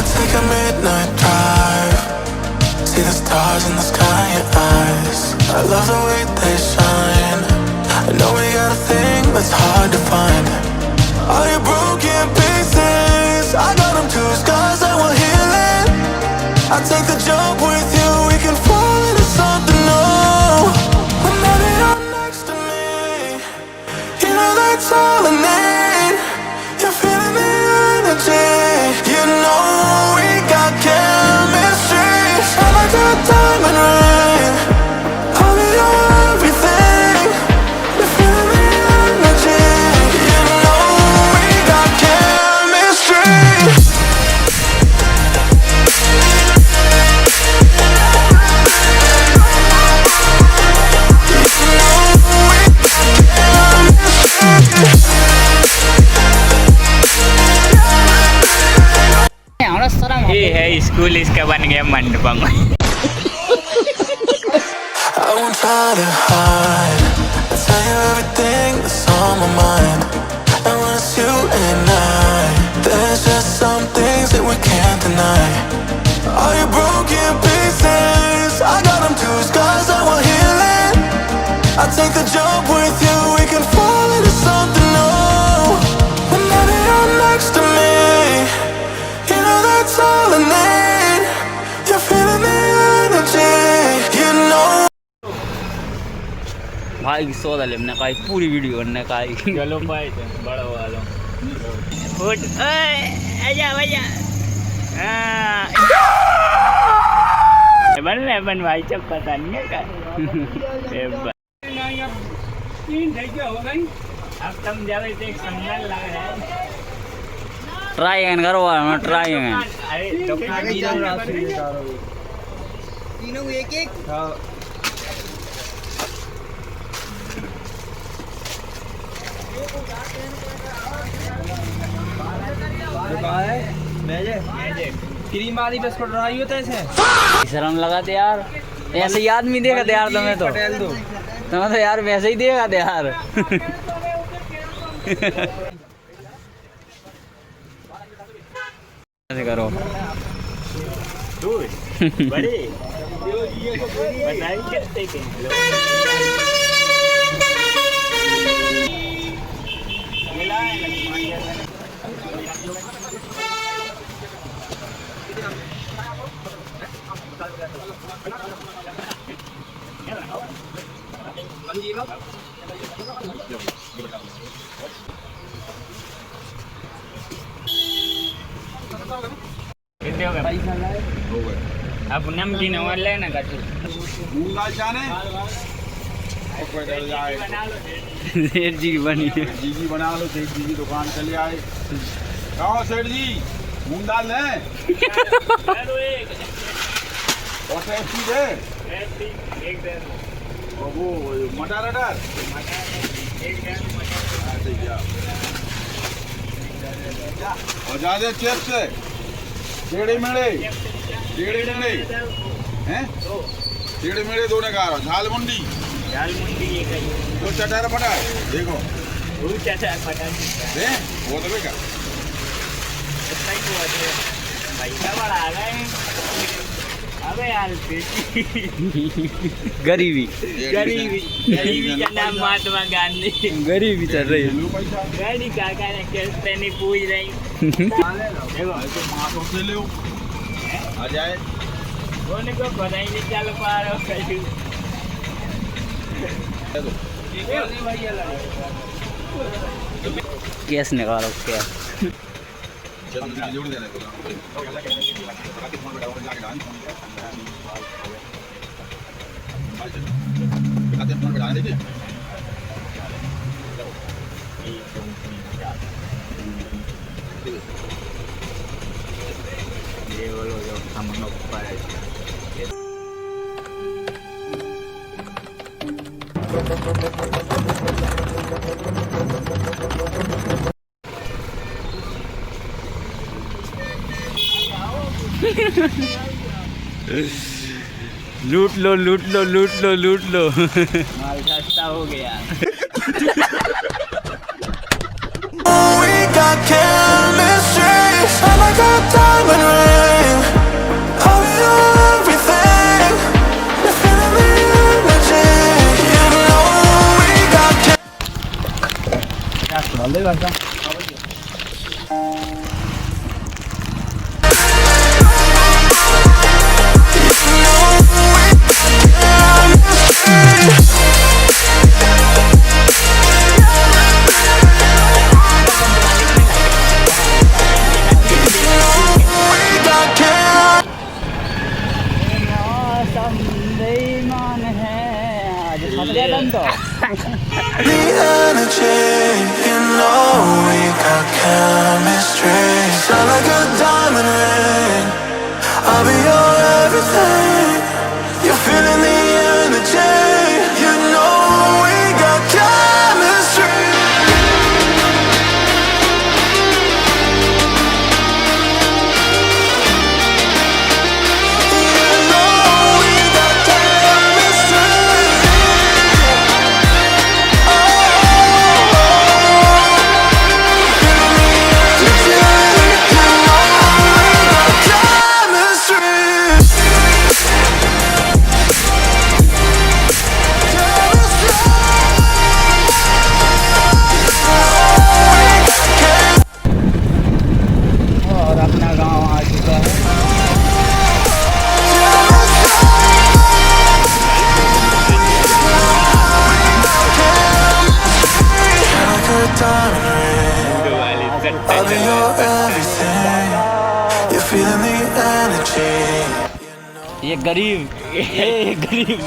We'll take a midnight drive, see the stars in the sky in your eyes. I love the way they shine. I know we got a thing that's hard to find. All your broken pieces, I got them too, scars that will heal it. I'll take the jump with you, we can fall into something new. Whenever you're next to me, you know that's all I need. You're feeling the energy, you know we got chemistry. Shine like a diamond ring, I'll be your everything. You're feeling the energy, you know we got chemistry. ये है school, इसका बन गया Mandapam. I won't try to hide, I'll tell you everything that's on my mind. And when it's you and I, there's just some things that we can't deny. All your broken pieces, I got them too, scars that will heal it. I'll take the jump with you, we can fall into something new. Whenever you're next to me, you know that's all I need. You're feeling the energy, you know. भाई सोदा लेमने का पूरी video करने का गलो पाए थे बड़ा वाला फुट आजा आजा बन भाई चक पता नहीं है का अब तुम जावे तो एक संगल लग रहा है ट्राई करो ट्राई अरे तो तीनों एक एक क्रीम वाली बिस्कुट रही होता है इसे शर्म लगाते यार, ऐसे ही आदमी देखा थे यार तुम्हें तो यार वैसे ही देखा थे यार। ऐसे करो बड़े बताइए कितने के कितने हो गए? अब नमकीन और लेना का मूंग दाल जाने सेठ जी की बनी है जी बना लो, सेठ जी की दुकान चले आए। कहो सेठ जी मूंग दाल है और टेस्टी है और वो मटर अटर और ज्यादा चिप्स टेढ़े मेढ़े हैं, टेढ़े मेढ़े दो ने कहा झाल मुंडी तो चटार फटा देखो वो तो बेकार अबे यार गरीबी का नाम महात्मा गांधी, गरीबी चल रही है गाड़ी काका ने कैसे नहीं पूछ रही देखो तो माथों से ले आ जाए होने को पता ही नहीं चल पा रहा कहीं कैस निकालो क्या ये बोलो जो हम लोग पाए लूट लो लूट लो लूट लो लूट लो माल सस्ता हो गया We got chemistry, I'm like a diamond ring. I'll be your everything. You're feeling the energy. You know we got the energy. You know we got chemistry. Shine like a diamond ring. I'll be your everything. You're feeling the energy. You know we got chemistry. You know we got chemistry. और अपना गांव आ चुका है। I'll be your everything. You're feeling the energy. ये गरीब ये गरीब